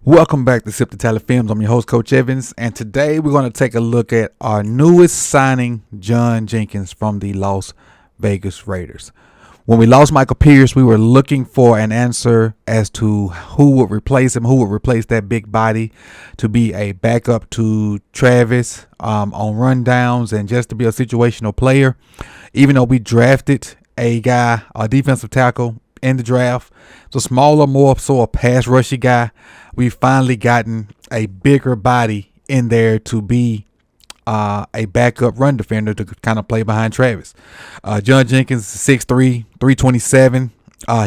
Welcome back to Sip the Tally Films. I'm your host, Coach Evans, and today we're going to take a look at our newest signing, John Jenkins from the Las Vegas Raiders. When we lost Michael Pierce, we were looking for an answer as to who would replace him, who would replace that big body to be a backup to Travis on run downs and just to be a situational player. Even though we drafted a defensive tackle in the draft, so smaller, more so a pass rushy guy, we've finally gotten a bigger body in there to be a backup run defender to kind of play behind Travis. John Jenkins is 6'3", 327.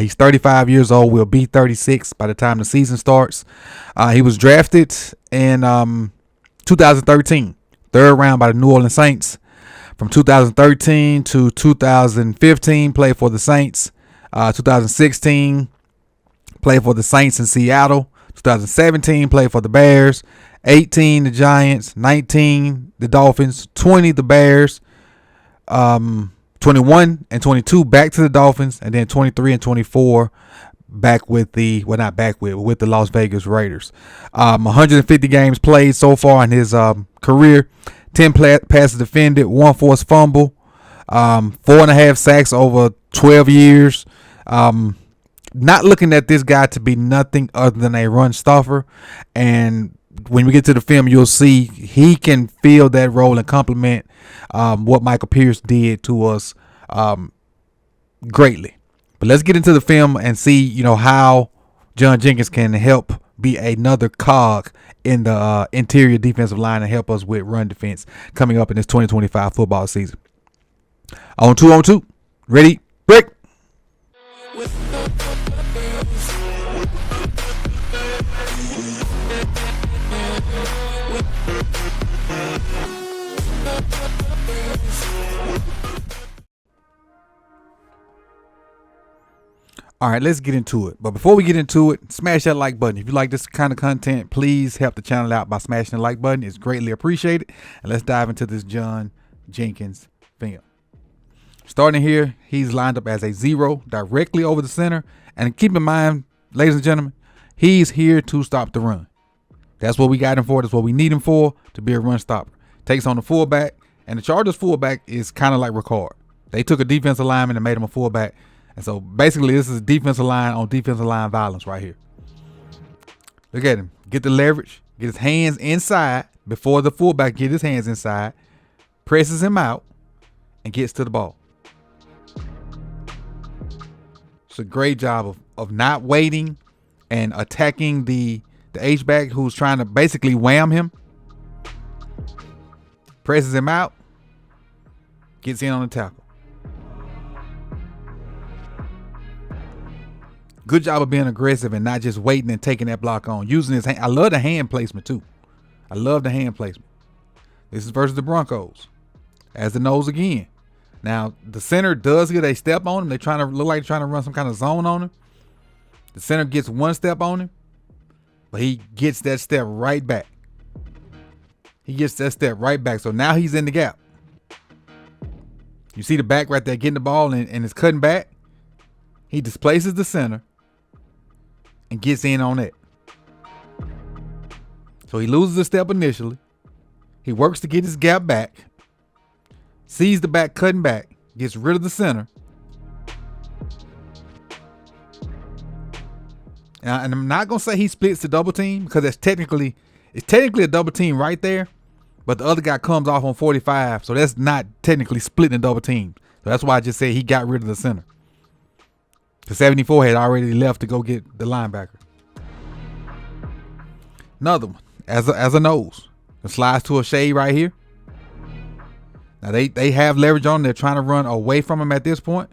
He's 35 years old. Will be 36 by the time the season starts. He was drafted in 2013, third round by the New Orleans Saints. From 2013 to 2015, played for the Saints. 2016, played for the Saints in Seattle. 2017, played for the Bears. 18, the Giants. 19, the Dolphins. 20, the Bears. 21 and 22, back to the Dolphins. And then 23 and 24, back with the Las Vegas Raiders. 150 games played so far in his career. 10 passes defended, 1 forced fumble. 4.5 sacks over 12 years. Not looking at this guy to be nothing other than a run stuffer. And when we get to the film, you'll see he can fill that role and complement what Michael Pierce did to us greatly. But let's get into the film and see, how John Jenkins can help be another cog in the interior defensive line and help us with run defense coming up in this 2025 football season. On 2, ready, break. All right, let's get into it. But before we get into it, smash that like button. If you like this kind of content, please help the channel out by smashing the like button. It's greatly appreciated. And let's dive into this John Jenkins film. Starting here, he's lined up as a 0 directly over the center. And keep in mind, ladies and gentlemen, he's here to stop the run. That's what we got him for. That's what we need him for, to be a run stopper. Takes on the fullback. And the Chargers fullback is kind of like Ricard. They took a defensive lineman and made him a fullback. And so basically this is defensive line on defensive line violence right here. Look at him. Get the leverage. Get his hands inside before the fullback get his hands inside. Presses him out and gets to the ball. It's a great job of not waiting and attacking the H-back who's trying to basically wham him. Presses him out. Gets in on the tackle. Good job of being aggressive and not just waiting and taking that block on. Using his hand. I love the hand placement too. I love the hand placement. This is versus the Broncos. As the nose again. Now, the center does get a step on him. They're trying to look like they're trying to run some kind of zone on him. The center gets one step on him, but he gets that step right back. He gets that step right back. So now he's in the gap. You see the back right there getting the ball and is cutting back. He displaces the center and gets in on it. So he loses a step initially. He works to get his gap back. Sees the back cutting back. Gets rid of the center. And I'm not going to say he splits the double team because it's technically a double team right there. But the other guy comes off on 45. So that's not technically splitting a double team. So that's why I just said he got rid of the center. The 74 had already left to go get the linebacker. Another one as a nose. It slides to a shade right here. Now they have leverage on him. They're trying to run away from him at this point.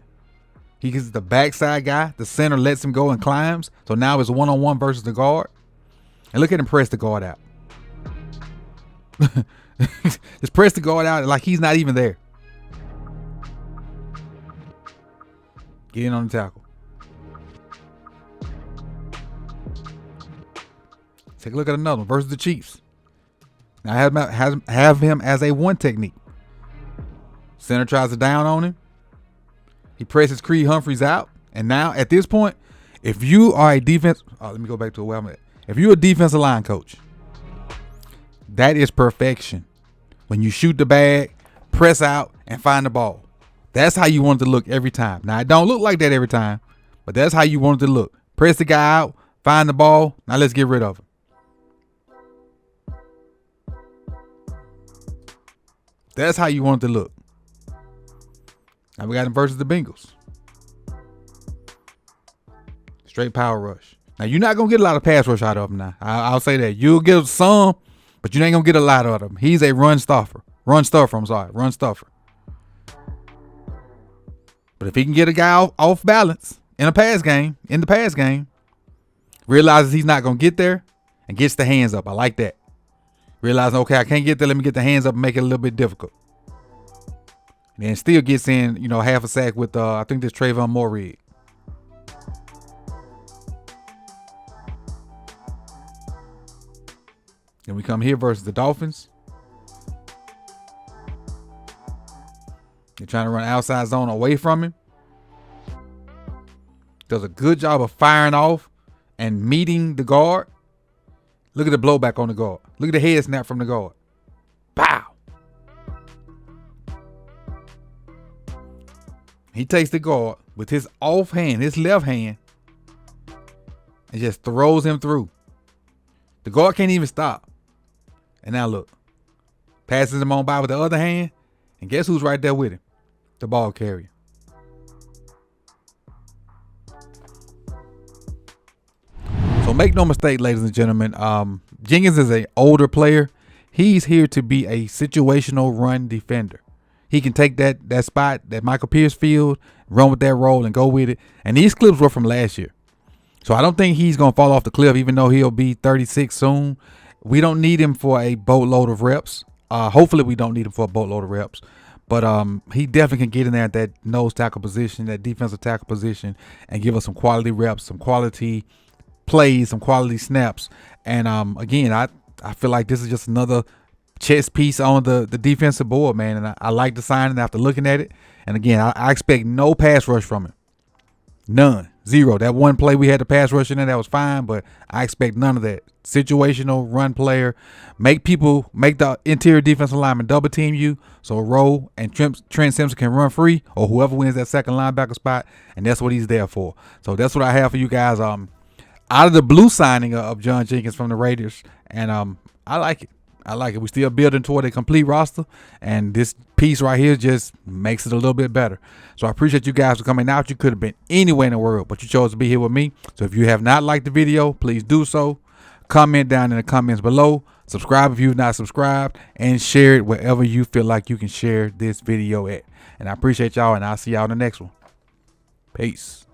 He gets the backside guy. The center lets him go and climbs. So now it's 1-on-1 versus the guard. And look at him press the guard out. Just press the guard out like he's not even there. Get in on the tackle. Take a look at another one versus the Chiefs. Now have him as a 1 technique. Center tries to down on him. He presses Creed Humphreys out. And now at this point, if you are a defense, let me go back to where I'm at. If you're a defensive line coach, that is perfection. When you shoot the bag, press out, and find the ball. That's how you want it to look every time. Now, it don't look like that every time, but that's how you want it to look. Press the guy out, find the ball. Now let's get rid of him. That's how you want it to look. Now we got him versus the Bengals. Straight power rush. Now, you're not going to get a lot of pass rush out of him now. I'll say that. You'll get some, but you ain't going to get a lot out of him. He's a run stuffer. Run stuffer. But if he can get a guy off balance in the pass game, realizes he's not going to get there and gets the hands up. I like that. Realizing, okay, I can't get there. Let me get the hands up and make it a little bit difficult. And then still gets in, half a sack with, I think this Trayvon Moore rig. Then we come here versus the Dolphins. They're trying to run outside zone away from him. Does a good job of firing off and meeting the guard. Look at the blowback on the guard. Look at the head snap from the guard. Pow! He takes the guard with his off hand, his left hand, and just throws him through. The guard can't even stop. And now look, passes him on by with the other hand, and guess who's right there with him? The ball carrier. So make no mistake, ladies and gentlemen, Jenkins is an older player. He's here to be a situational run defender. He can take that spot that Michael Pierce filled, run with that role and go with it. And these clips were from last year. So I don't think he's going to fall off the cliff, even though he'll be 36 soon. We don't need him for a boatload of reps. Hopefully we don't need him for a boatload of reps. But he definitely can get in there at that nose tackle position, that defensive tackle position, and give us some quality reps, some quality plays, some quality snaps. And again, I feel like this is just another chess piece on the defensive board, man. And I like the signing after looking at it. And again, I expect no pass rush from him. None. Zero. That one play we had the pass rush in there, that was fine, but I expect none of that. Situational run player. Make the interior defensive lineman double team you so Rowe and Trent Simpson can run free, or whoever wins that second linebacker spot, and that's what he's there for. So that's what I have for you guys. Out of the blue signing of John Jenkins from the Raiders, and I like it. We're still building toward a complete roster, and this piece right here just makes it a little bit better. So I appreciate you guys for coming out. You could have been anywhere in the world, but you chose to be here with me. So if you have not liked the video, please do so. Comment down in the comments below. Subscribe if you've not subscribed, and share it wherever you feel like you can share this video at. And I appreciate y'all, and I'll see y'all in the next one. Peace.